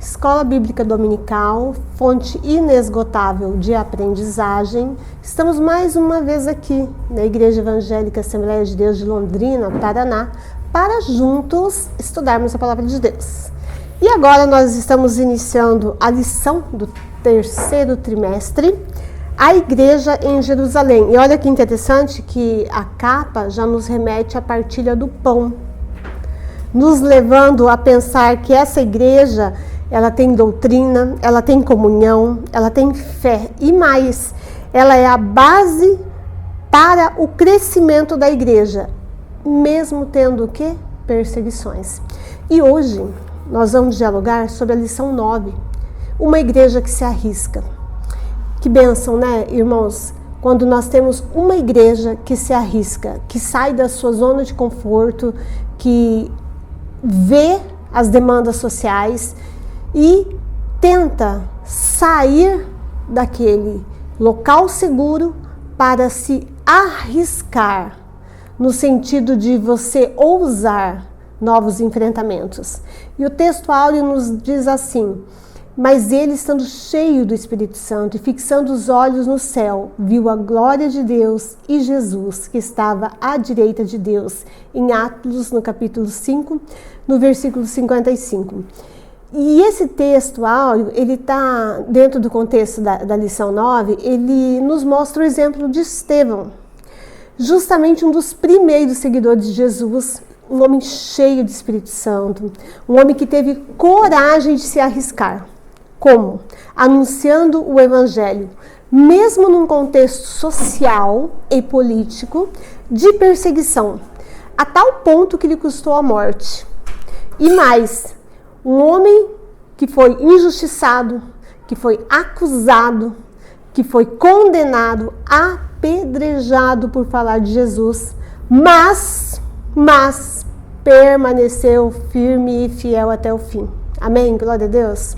Escola Bíblica Dominical, fonte inesgotável de aprendizagem. Estamos mais uma vez aqui na Igreja Evangélica Assembleia de Deus de Londrina, Paraná, para juntos estudarmos a Palavra de Deus. E agora nós estamos iniciando a lição do terceiro trimestre, a Igreja em Jerusalém. E olha que interessante que a capa já nos remete à partilha do pão, nos levando a pensar que essa igreja, ela tem doutrina, ela tem comunhão, ela tem fé e mais, ela é a base para o crescimento da igreja, mesmo tendo o quê? Perseguições. E hoje nós vamos dialogar sobre a lição 9, uma igreja que se arrisca. Que bênção, né, irmãos? Quando nós temos uma igreja que se arrisca, que sai da sua zona de conforto, que vê as demandas sociais e tenta sair daquele local seguro para se arriscar, no sentido de você ousar novos enfrentamentos. E o texto áureo nos diz assim: mas ele, estando cheio do Espírito Santo e fixando os olhos no céu, viu a glória de Deus e Jesus, que estava à direita de Deus, em Atos, no capítulo 5, no versículo 55. E esse texto áureo, ele está dentro do contexto da lição 9, ele nos mostra o exemplo de Estevão, justamente um dos primeiros seguidores de Jesus, um homem cheio de Espírito Santo, um homem que teve coragem de se arriscar. Como? Anunciando o Evangelho, mesmo num contexto social e político de perseguição, a tal ponto que lhe custou a morte. E mais, um homem que foi injustiçado, que foi acusado, que foi condenado, apedrejado por falar de Jesus, mas permaneceu firme e fiel até o fim. Amém? Glória a Deus.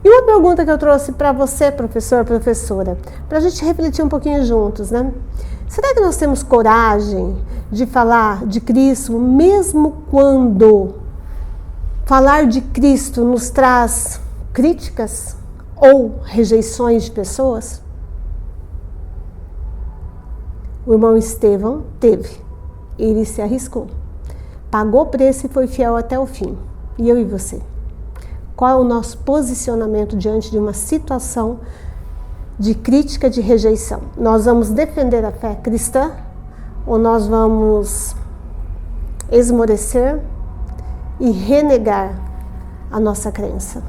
E uma pergunta que eu trouxe para você, professor, professora, para a gente refletir um pouquinho juntos, né? Será que nós temos coragem de falar de Cristo, mesmo quando falar de Cristo nos traz críticas ou rejeições de pessoas? O irmão Estevão teve, ele se arriscou, pagou preço e foi fiel até o fim. E eu e você? Qual é o nosso posicionamento diante de uma situação de crítica, de rejeição? Nós vamos defender a fé cristã ou nós vamos esmorecer e renegar a nossa crença?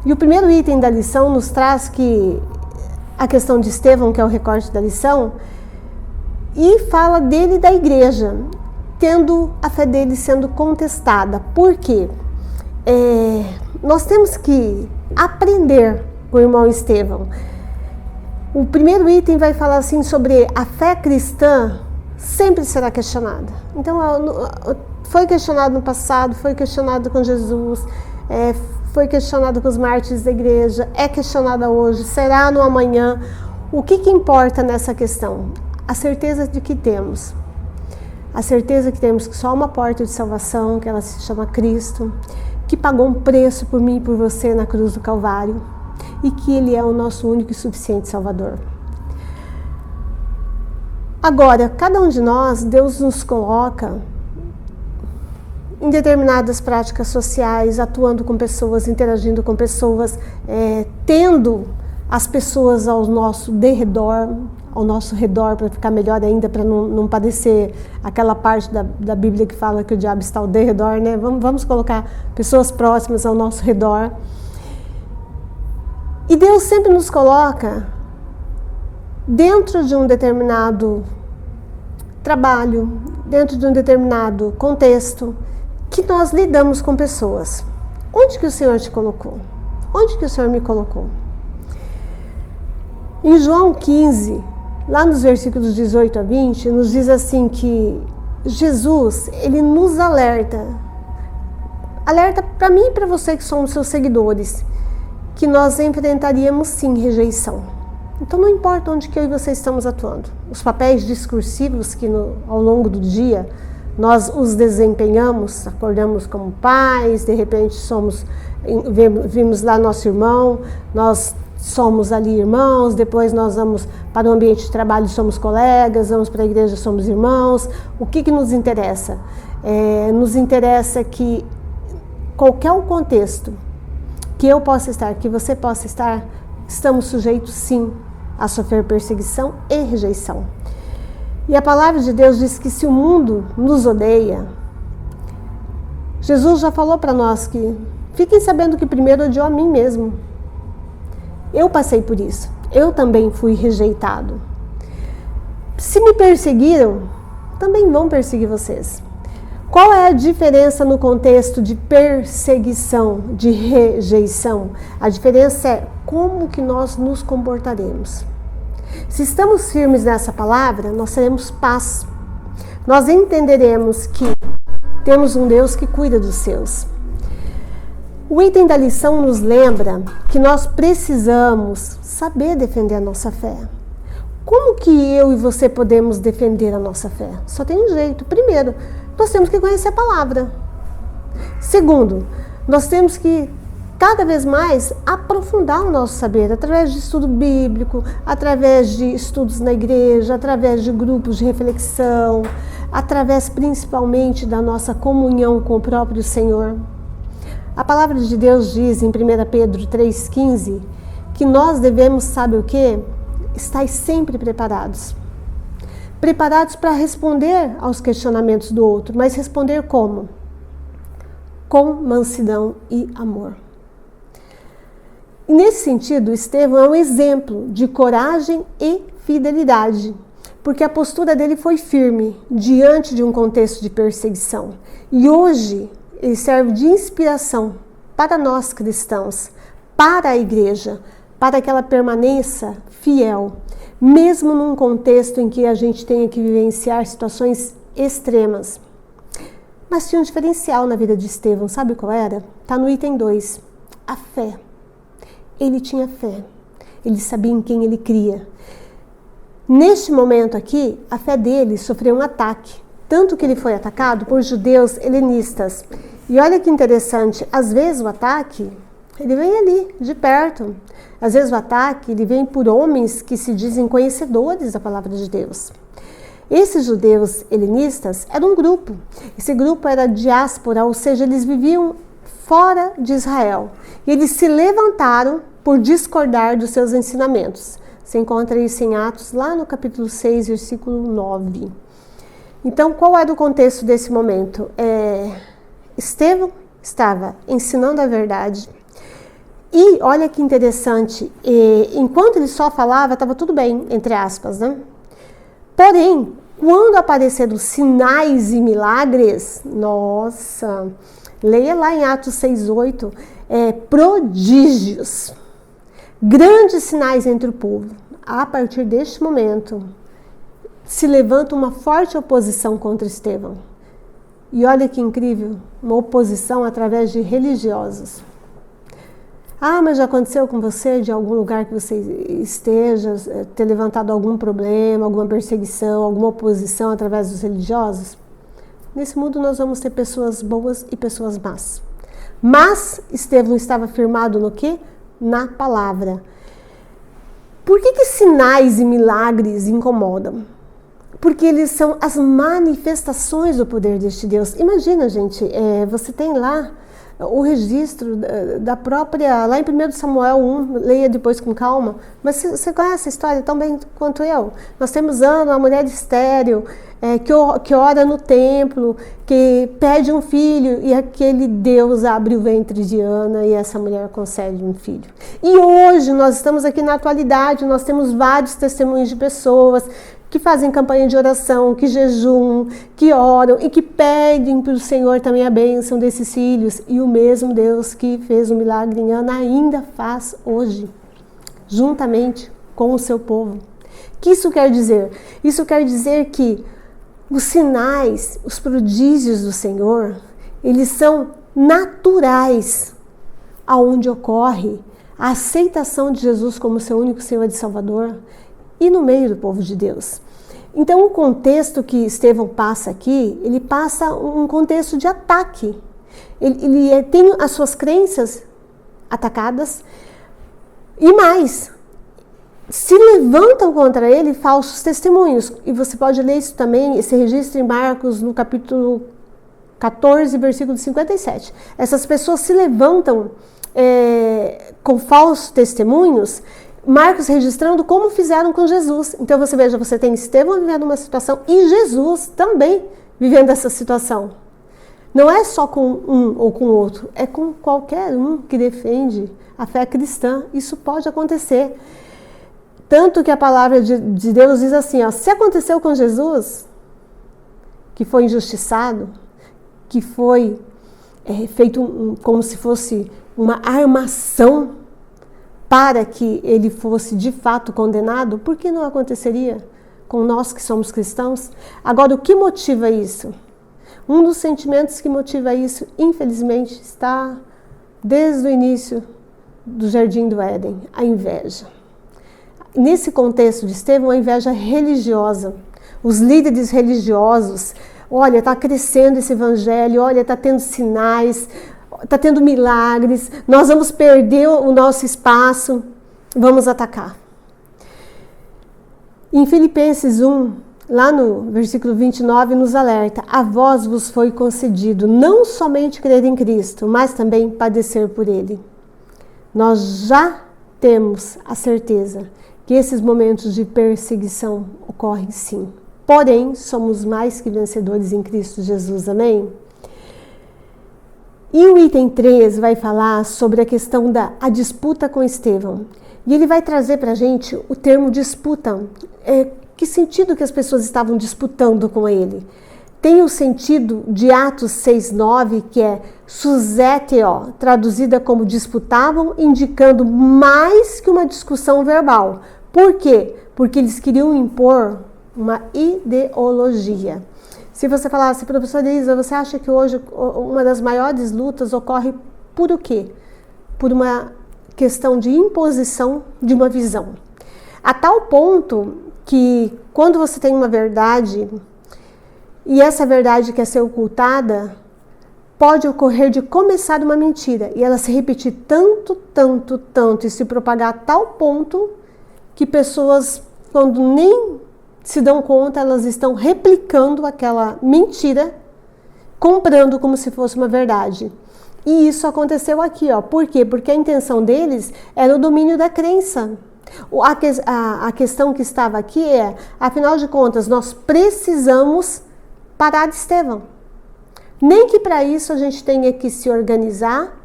E o primeiro item da lição nos traz que a questão de Estevão, que é o recorte da lição, e fala dele e da igreja, tendo a fé dele sendo contestada. Por quê? Nós temos que aprender com o irmão Estevão. O primeiro item vai falar assim sobre a fé cristã sempre será questionada. Então, foi questionado no passado, foi questionado com Jesus, foi questionado com os mártires da igreja, é questionada hoje, será no amanhã. O que importa nessa questão? A certeza de que temos. A certeza que temos que só há uma porta de salvação, que ela se chama Cristo, que pagou um preço por mim e por você na cruz do Calvário, e que Ele é o nosso único e suficiente Salvador. Agora, cada um de nós, Deus nos coloca em determinadas práticas sociais, atuando com pessoas, interagindo com pessoas, tendo as pessoas ao nosso redor, para ficar melhor ainda, para não padecer aquela parte da Bíblia que fala que o diabo está ao derredor, né? Vamos colocar pessoas próximas ao nosso redor. E Deus sempre nos coloca dentro de um determinado trabalho, dentro de um determinado contexto, que nós lidamos com pessoas. Onde que o Senhor te colocou? Onde que o Senhor me colocou? Em João 15, lá nos versículos 18 a 20, nos diz assim que Jesus, ele nos alerta para mim e para você que somos seus seguidores, que nós enfrentaríamos sim rejeição. Então não importa onde que eu e você estamos atuando, os papéis discursivos que ao longo do dia nós os desempenhamos, acordamos como pais, de repente vimos lá nosso irmão, nós somos ali irmãos, depois nós vamos para o ambiente de trabalho, somos colegas, vamos para a igreja, somos irmãos. O que nos interessa? Nos interessa que qualquer o contexto que eu possa estar, que você possa estar, estamos sujeitos sim a sofrer perseguição e rejeição. E a palavra de Deus diz que se o mundo nos odeia, Jesus já falou para nós que fiquem sabendo que primeiro odiou a mim mesmo. Eu passei por isso. Eu também fui rejeitado. Se me perseguiram, também vão perseguir vocês. Qual é a diferença no contexto de perseguição, de rejeição? A diferença é como que nós nos comportaremos. Se estamos firmes nessa palavra, nós teremos paz. Nós entenderemos que temos um Deus que cuida dos seus. O item da lição nos lembra que nós precisamos saber defender a nossa fé. Como que eu e você podemos defender a nossa fé? Só tem um jeito. Primeiro, nós temos que conhecer a palavra. Segundo, nós temos que cada vez mais aprofundar o nosso saber através de estudo bíblico, através de estudos na igreja, através de grupos de reflexão, através principalmente da nossa comunhão com o próprio Senhor. A palavra de Deus diz em 1 Pedro 3,15 que nós devemos, sabe o quê? Estar sempre preparados. Preparados para responder aos questionamentos do outro, mas responder como? Com mansidão e amor. E nesse sentido, Estevão é um exemplo de coragem e fidelidade, porque a postura dele foi firme diante de um contexto de perseguição. E hoje ele serve de inspiração para nós cristãos, para a igreja, para que ela permaneça fiel, mesmo num contexto em que a gente tenha que vivenciar situações extremas. Mas tinha um diferencial na vida de Estevão, sabe qual era? Está no item 2, a fé. Ele tinha fé, ele sabia em quem ele cria. Neste momento aqui, a fé dele sofreu um ataque, tanto que ele foi atacado por judeus helenistas. E olha que interessante, às vezes o ataque, ele vem ali, de perto. Às vezes o ataque, ele vem por homens que se dizem conhecedores da palavra de Deus. Esses judeus helenistas eram um grupo. Esse grupo era diáspora, ou seja, eles viviam fora de Israel. E eles se levantaram por discordar dos seus ensinamentos. Você encontra isso em Atos, lá no capítulo 6, versículo 9. Então, qual era o contexto desse momento? Estevão estava ensinando a verdade. E olha que interessante, enquanto ele só falava, estava tudo bem, entre aspas, né? Porém, quando apareceram sinais e milagres, nossa, leia lá em Atos 6:8, prodígios, grandes sinais entre o povo. A partir deste momento, se levanta uma forte oposição contra Estevão. E olha que incrível, uma oposição através de religiosos. Ah, mas já aconteceu com você, de algum lugar que você esteja, ter levantado algum problema, alguma perseguição, alguma oposição através dos religiosos? Nesse mundo nós vamos ter pessoas boas e pessoas más. Mas Estevão estava firmado no quê? Na palavra. Por que sinais e milagres incomodam? Porque eles são as manifestações do poder deste Deus. Imagina, gente, você tem lá o registro da própria, lá em 1 Samuel 1, leia depois com calma, mas você conhece a história tão bem quanto eu. Nós temos Ana, uma mulher estéril, que ora no templo, que pede um filho, e aquele Deus abre o ventre de Ana e essa mulher concede um filho. E hoje nós estamos aqui na atualidade, nós temos vários testemunhos de pessoas que fazem campanha de oração, que jejuam, que oram e que pedem para o Senhor também a bênção desses filhos. E o mesmo Deus que fez o milagre em Ana ainda faz hoje, juntamente com o seu povo. O que isso quer dizer? Isso quer dizer que os sinais, os prodígios do Senhor, eles são naturais aonde ocorre a aceitação de Jesus como seu único Senhor e Salvador, e no meio do povo de Deus. Então, o contexto que Estevão passa aqui, ele passa um contexto de ataque. Ele tem as suas crenças atacadas e mais, se levantam contra ele falsos testemunhos. E você pode ler isso também, esse registro em Marcos, no capítulo 14, versículo 57. Essas pessoas se levantam com falsos testemunhos, Marcos registrando como fizeram com Jesus. Então você veja, você tem Estevão vivendo uma situação e Jesus também vivendo essa situação. Não é só com um ou com outro, é com qualquer um que defende a fé cristã. Isso pode acontecer. Tanto que a palavra de Deus diz assim, ó, se aconteceu com Jesus, que foi injustiçado, que foi feito como se fosse uma armação para que ele fosse de fato condenado, por que não aconteceria com nós que somos cristãos? Agora, o que motiva isso? Um dos sentimentos que motiva isso, infelizmente, está desde o início do Jardim do Éden, a inveja. Nesse contexto de Estevão, a inveja religiosa. Os líderes religiosos, olha, está crescendo esse evangelho, olha, está tendo sinais, está tendo milagres, nós vamos perder o nosso espaço, vamos atacar. Em Filipenses 1, lá no versículo 29, nos alerta, a vós vos foi concedido não somente crer em Cristo, mas também padecer por Ele. Nós já temos a certeza que esses momentos de perseguição ocorrem sim. Porém, somos mais que vencedores em Cristo Jesus, amém? E o item 3 vai falar sobre a questão da disputa com Estevão. E ele vai trazer para a gente o termo disputa. Que sentido que as pessoas estavam disputando com ele? Tem o sentido de Atos 6,9, que é suzeteo, traduzida como disputavam, indicando mais que uma discussão verbal. Por quê? Porque eles queriam impor uma ideologia. Se você falasse, professora Isa, você acha que hoje uma das maiores lutas ocorre por o quê? Por uma questão de imposição de uma visão. A tal ponto que quando você tem uma verdade e essa verdade quer ser ocultada, pode ocorrer de começar uma mentira e ela se repetir tanto e se propagar a tal ponto que pessoas, quando nem se dão conta, elas estão replicando aquela mentira, comprando como se fosse uma verdade. E isso aconteceu aqui, ó. Por quê? Porque a intenção deles era o domínio da crença. A questão que estava aqui é, afinal de contas, nós precisamos parar de Estevão. Nem que para isso a gente tenha que se organizar,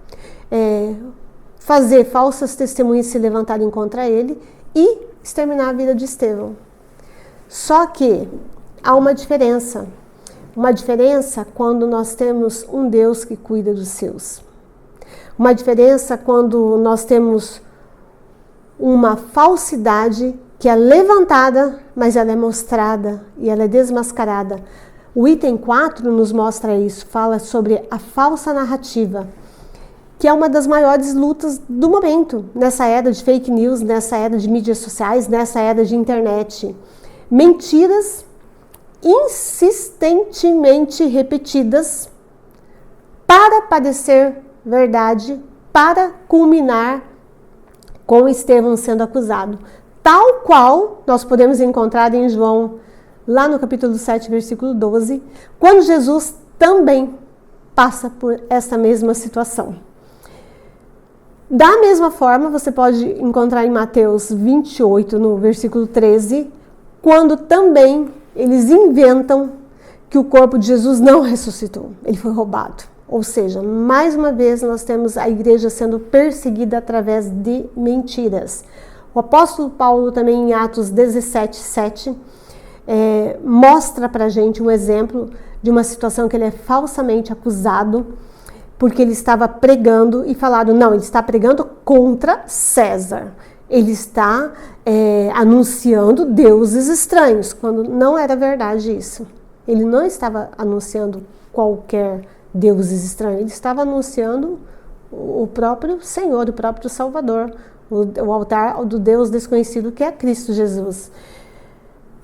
fazer falsas testemunhas se levantarem contra ele e exterminar a vida de Estevão. Só que há uma diferença quando nós temos um Deus que cuida dos seus. Uma diferença quando nós temos uma falsidade que é levantada, mas ela é mostrada e ela é desmascarada. O item 4 nos mostra isso, fala sobre a falsa narrativa, que é uma das maiores lutas do momento, nessa era de fake news, nessa era de mídias sociais, nessa era de internet. Mentiras insistentemente repetidas para parecer verdade, para culminar com Estevão sendo acusado. Tal qual nós podemos encontrar em João, lá no capítulo 7, versículo 12, quando Jesus também passa por essa mesma situação. Da mesma forma, você pode encontrar em Mateus 28, no versículo 13, quando também eles inventam que o corpo de Jesus não ressuscitou, ele foi roubado. Ou seja, mais uma vez nós temos a igreja sendo perseguida através de mentiras. O apóstolo Paulo também em Atos 17, 7, mostra pra gente um exemplo de uma situação que ele é falsamente acusado, porque ele estava pregando e falaram, não, ele está pregando contra César. Ele está anunciando deuses estranhos, quando não era verdade isso. Ele não estava anunciando qualquer deuses estranhos, ele estava anunciando o próprio Senhor, o próprio Salvador, o altar do Deus desconhecido que é Cristo Jesus.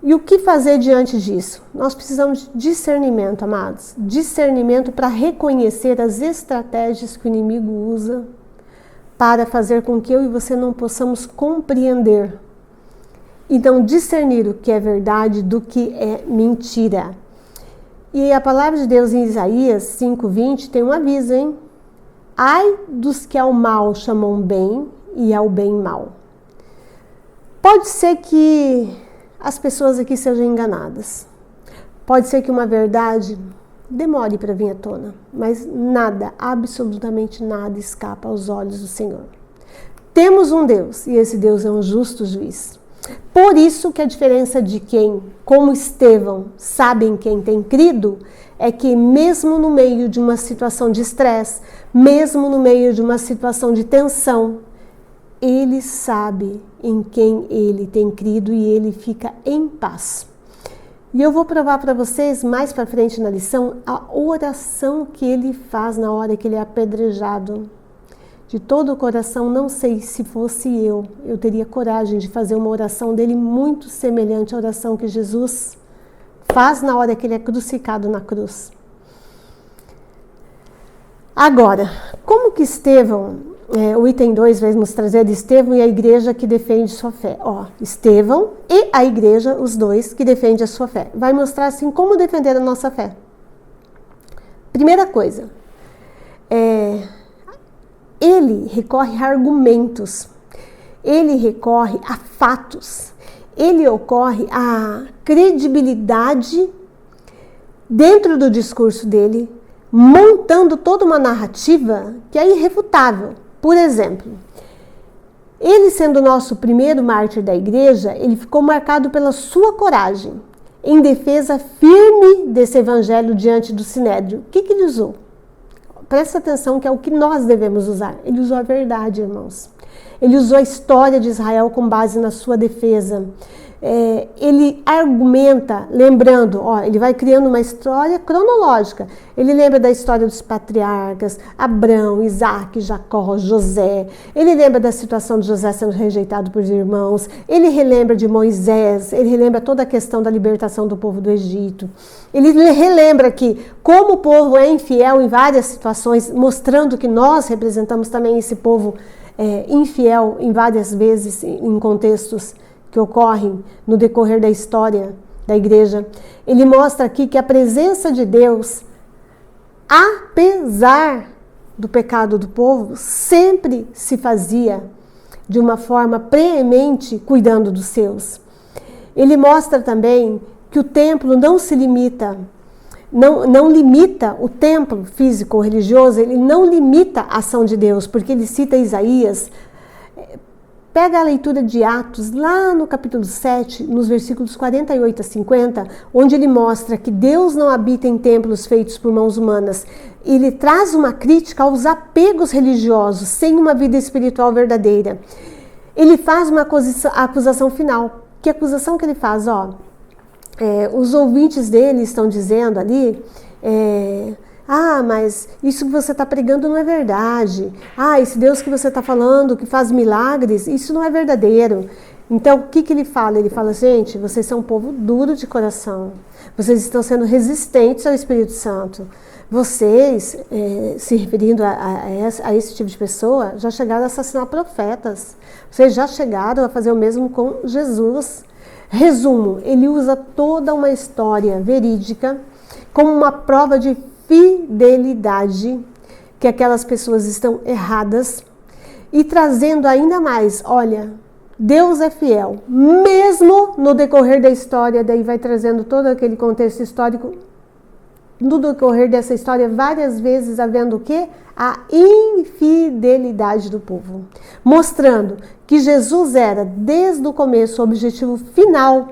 E o que fazer diante disso? Nós precisamos de discernimento, amados. Discernimento para reconhecer as estratégias que o inimigo usa para fazer com que eu e você não possamos compreender. Então, discernir o que é verdade do que é mentira. E a palavra de Deus em Isaías 5:20 tem um aviso, hein? Ai dos que ao mal chamam bem e ao bem mal. Pode ser que as pessoas aqui sejam enganadas. Pode ser que uma verdade demore para vir à tona, mas nada, absolutamente nada escapa aos olhos do Senhor. Temos um Deus, e esse Deus é um justo juiz. Por isso que a diferença de quem, como Estevão, sabem quem tem crido, é que mesmo no meio de uma situação de estresse, mesmo no meio de uma situação de tensão, ele sabe em quem ele tem crido e ele fica em paz. E eu vou provar para vocês mais para frente na lição a oração que ele faz na hora que ele é apedrejado. De todo o coração, não sei se fosse eu teria coragem de fazer uma oração dele muito semelhante à oração que Jesus faz na hora que ele é crucificado na cruz. Agora, como que Estevão, o item 2 vai nos trazer de Estevão e a igreja que defende sua fé. Estevão e a igreja, os dois que defendem a sua fé. Vai mostrar assim como defender a nossa fé. Primeira coisa, ele recorre a argumentos, ele recorre a fatos, ele recorre a credibilidade dentro do discurso dele, montando toda uma narrativa que é irrefutável. Por exemplo, ele sendo o nosso primeiro mártir da igreja, ele ficou marcado pela sua coragem, em defesa firme desse evangelho diante do sinédrio. O que ele usou? Presta atenção que é o que nós devemos usar. Ele usou a verdade, irmãos. Ele usou a história de Israel com base na sua defesa. Ele argumenta, lembrando, ele vai criando uma história cronológica. Ele lembra da história dos patriarcas, Abraão, Isaac, Jacó, José. Ele lembra da situação de José sendo rejeitado por irmãos. Ele relembra de Moisés, ele relembra toda a questão da libertação do povo do Egito. Ele relembra que, como o povo é infiel em várias situações, mostrando que nós representamos também esse povo infiel em várias vezes, em contextos que ocorrem no decorrer da história da igreja. Ele mostra aqui que a presença de Deus, apesar do pecado do povo, sempre se fazia de uma forma preemente cuidando dos seus. Ele mostra também que o templo não se limita, não limita o templo físico ou religioso, ele não limita a ação de Deus, porque ele cita Isaías. Pega a leitura de Atos, lá no capítulo 7, nos versículos 48 a 50, onde ele mostra que Deus não habita em templos feitos por mãos humanas. Ele traz uma crítica aos apegos religiosos, sem uma vida espiritual verdadeira. Ele faz uma acusação final. Que acusação que ele faz? Os ouvintes dele estão dizendo ali... mas isso que você está pregando não é verdade. Esse Deus que você está falando, que faz milagres, isso não é verdadeiro. Então, o que ele fala? Ele fala, gente, vocês são um povo duro de coração. Vocês estão sendo resistentes ao Espírito Santo. Vocês, se referindo a esse tipo de pessoa, já chegaram a assassinar profetas. Vocês já chegaram a fazer o mesmo com Jesus. Resumo, ele usa toda uma história verídica como uma prova de fidelidade, que aquelas pessoas estão erradas, e trazendo ainda mais, olha, Deus é fiel, mesmo no decorrer da história, daí vai trazendo todo aquele contexto histórico, no decorrer dessa história, várias vezes havendo o quê? A infidelidade do povo, mostrando que Jesus era, desde o começo, o objetivo final,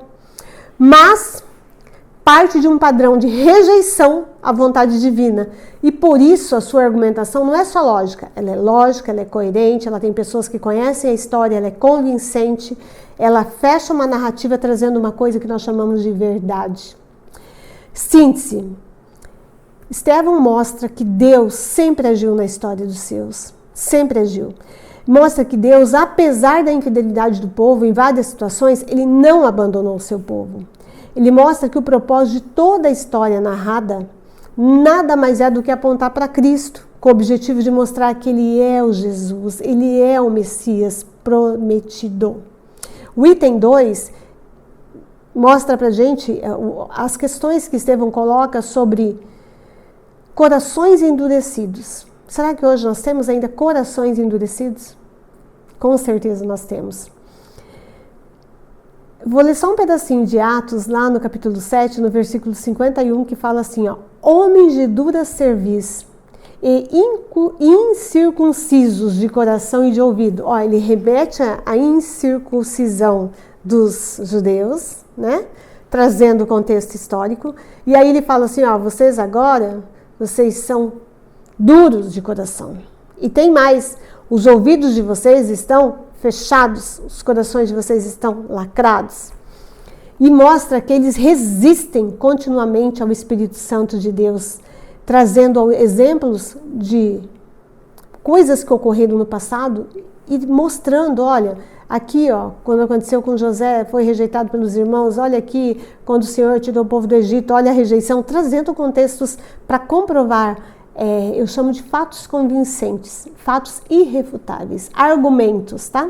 mas parte de um padrão de rejeição à vontade divina. E por isso a sua argumentação não é só lógica, ela é coerente, ela tem pessoas que conhecem a história, ela é convincente, ela fecha uma narrativa trazendo uma coisa que nós chamamos de verdade. Síntese. Estevão mostra que Deus sempre agiu na história dos seus, sempre agiu. Mostra que Deus, apesar da infidelidade do povo, em várias situações, ele não abandonou o seu povo. Ele mostra que o propósito de toda a história narrada nada mais é do que apontar para Cristo, com o objetivo de mostrar que Ele é o Jesus, Ele é o Messias prometido. O item 2 mostra para a gente as questões que Estevão coloca sobre corações endurecidos. Será que hoje nós temos ainda corações endurecidos? Com certeza nós temos. Vou ler só um pedacinho de Atos, lá no capítulo 7, no versículo 51, que fala assim, ó, homens de dura cerviz e incircuncisos de coração e de ouvido. Ó, ele remete à incircuncisão dos judeus, né? Trazendo o contexto histórico. E aí ele fala assim, ó, vocês são duros de coração. E tem mais, os ouvidos de vocês estão fechados, os corações de vocês estão lacrados. E mostra que eles resistem continuamente ao Espírito Santo de Deus, trazendo exemplos de coisas que ocorreram no passado e mostrando, olha, aqui, ó, quando aconteceu com José, foi rejeitado pelos irmãos, olha aqui, quando o Senhor tirou o povo do Egito, olha a rejeição, trazendo contextos para comprovar, eu chamo de fatos convincentes, fatos irrefutáveis, argumentos, tá?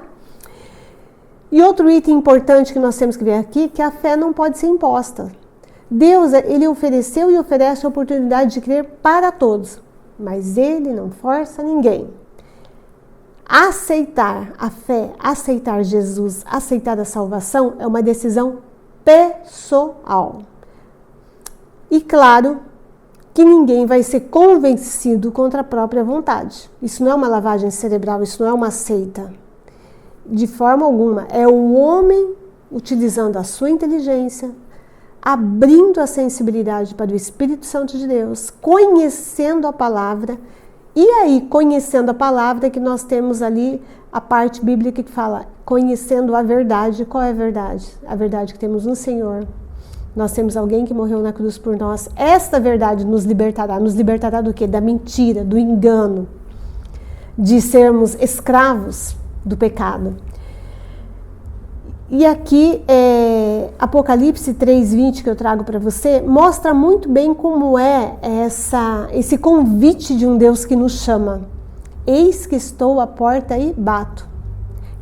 E outro item importante que nós temos que ver aqui, que a fé não pode ser imposta. Deus, Ele ofereceu e oferece a oportunidade de crer para todos, mas Ele não força ninguém. Aceitar a fé, aceitar Jesus, aceitar a salvação é uma decisão pessoal. E claro que ninguém vai ser convencido contra a própria vontade. Isso não é uma lavagem cerebral, isso não é uma seita. De forma alguma, é o homem utilizando a sua inteligência, abrindo a sensibilidade para o Espírito Santo de Deus, conhecendo a palavra, e aí, conhecendo a palavra, que nós temos ali a parte bíblica que fala, conhecendo a verdade. Qual é a verdade? A verdade que temos no Senhor. Nós temos alguém que morreu na cruz por nós. Esta verdade nos libertará. Nos libertará do quê? Da mentira, do engano, de sermos escravos do pecado. E aqui, Apocalipse 3:20, que eu trago para você, mostra muito bem como é esse convite de um Deus que nos chama. Eis que estou à porta e bato.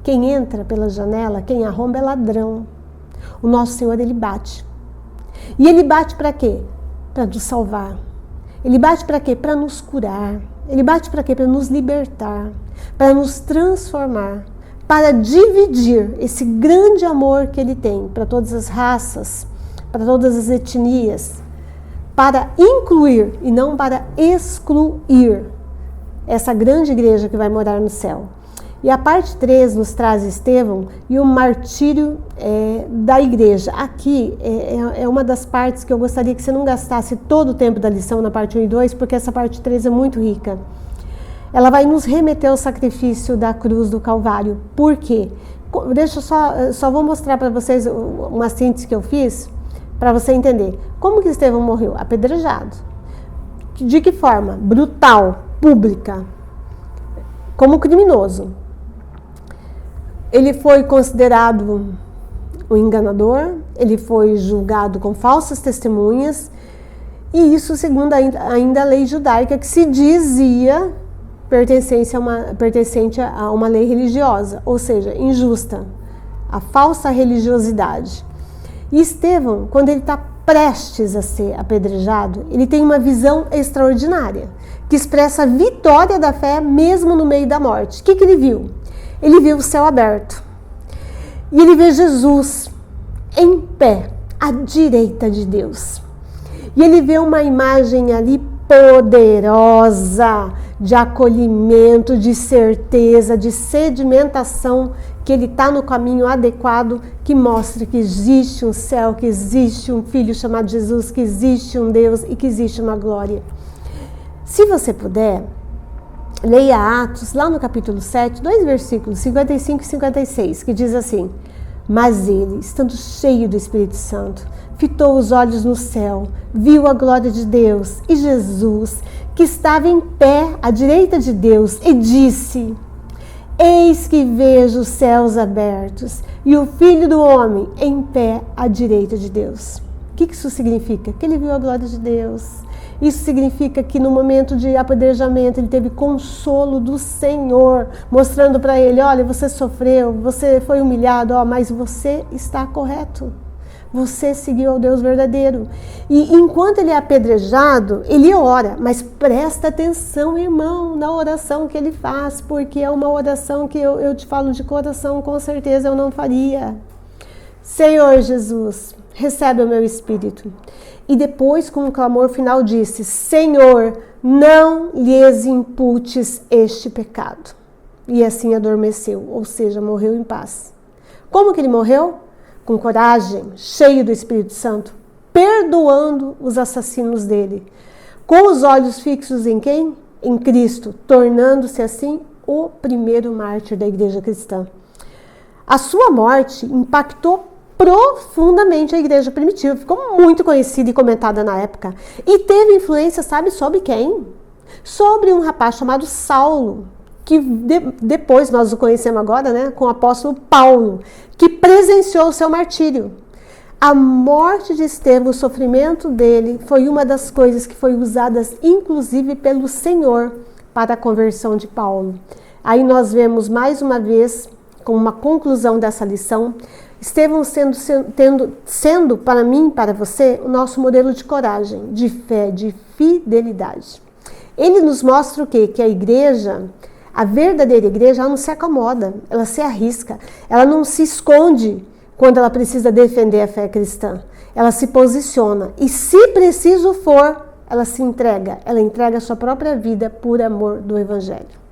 Quem entra pela janela, quem arromba é ladrão. O nosso Senhor, Ele bate. E Ele bate para quê? Para nos salvar. Ele bate para quê? Para nos curar. Ele bate para quê? Para nos libertar, para nos transformar, para dividir esse grande amor que Ele tem para todas as raças, para todas as etnias, para incluir e não para excluir essa grande igreja que vai morar no céu. E a parte 3 nos traz Estevão e o martírio da igreja. Aqui é uma das partes que eu gostaria que você não gastasse todo o tempo da lição na parte 1 e 2, porque essa parte 3 é muito rica. Ela vai nos remeter ao sacrifício da cruz do Calvário. Por quê? Deixa eu só vou mostrar para vocês uma síntese que eu fiz, para você entender. Como que Estevão morreu? Apedrejado. De que forma? Brutal, pública, como criminoso. Ele foi considerado um enganador, ele foi julgado com falsas testemunhas, e isso segundo ainda a lei judaica, que se dizia pertencente a uma lei religiosa, ou seja, injusta, a falsa religiosidade. E Estevão, quando ele está prestes a ser apedrejado, ele tem uma visão extraordinária, que expressa a vitória da fé mesmo no meio da morte. O que ele viu? Ele viu o céu aberto, e ele vê Jesus em pé, à direita de Deus. E ele vê uma imagem ali poderosa, de acolhimento, de certeza, de sedimentação, que ele está no caminho adequado, que mostra que existe um céu, que existe um Filho chamado Jesus, que existe um Deus e que existe uma glória. Se você puder, leia Atos, lá no capítulo 7, 2 versículos, 55 e 56, que diz assim: mas ele, estando cheio do Espírito Santo, fitou os olhos no céu, viu a glória de Deus e Jesus, que estava em pé à direita de Deus, e disse: eis que vejo os céus abertos e o Filho do Homem em pé à direita de Deus. que isso significa? Que ele viu a glória de Deus. Isso significa que no momento de apedrejamento ele teve consolo do Senhor, mostrando para ele, olha, você sofreu, você foi humilhado, mas você está correto. Você seguiu ao Deus verdadeiro. E enquanto ele é apedrejado, ele ora, mas presta atenção, irmão, na oração que ele faz, porque é uma oração que eu te falo de coração, com certeza eu não faria. Senhor Jesus, recebe o meu espírito. E depois, com um clamor final, disse, Senhor, não lhes imputes este pecado. E assim adormeceu, ou seja, morreu em paz. Como que ele morreu? Com coragem, cheio do Espírito Santo, perdoando os assassinos dele. Com os olhos fixos em quem? Em Cristo, tornando-se assim o primeiro mártir da igreja cristã. A sua morte impactou profundamente a igreja primitiva, ficou muito conhecida e comentada na época. E teve influência, sabe, sobre quem? Sobre um rapaz chamado Saulo, que depois nós o conhecemos agora, né, com o apóstolo Paulo, que presenciou o seu martírio. A morte de Estevão, o sofrimento dele, foi uma das coisas que foi usadas, inclusive, pelo Senhor para a conversão de Paulo. Aí nós vemos mais uma vez, como uma conclusão dessa lição, Estevão sendo para mim, para você, o nosso modelo de coragem, de fé, de fidelidade. Ele nos mostra o quê? Que a igreja, a verdadeira igreja, ela não se acomoda, ela se arrisca, ela não se esconde quando ela precisa defender a fé cristã. Ela se posiciona e, se preciso for, ela se entrega, ela entrega a sua própria vida por amor do Evangelho.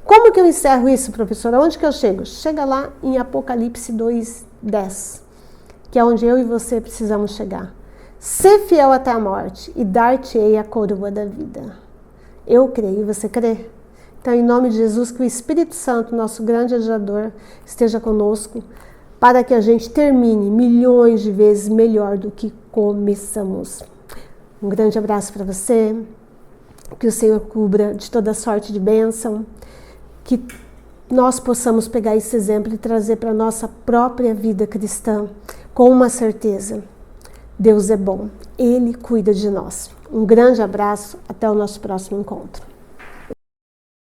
Como que eu encerro isso, professora? Onde que eu chego? Chega lá em Apocalipse 2:10, que é onde eu e você precisamos chegar. Ser fiel até a morte e dar-te-ei a coroa da vida. Eu creio, você crê? Então, em nome de Jesus, que o Espírito Santo, nosso grande ajudador, esteja conosco, para que a gente termine milhões de vezes melhor do que começamos. Um grande abraço para você, que o Senhor cubra de toda sorte de bênção, que nós possamos pegar esse exemplo e trazer para a nossa própria vida cristã com uma certeza. Deus é bom, Ele cuida de nós. Um grande abraço, até o nosso próximo encontro.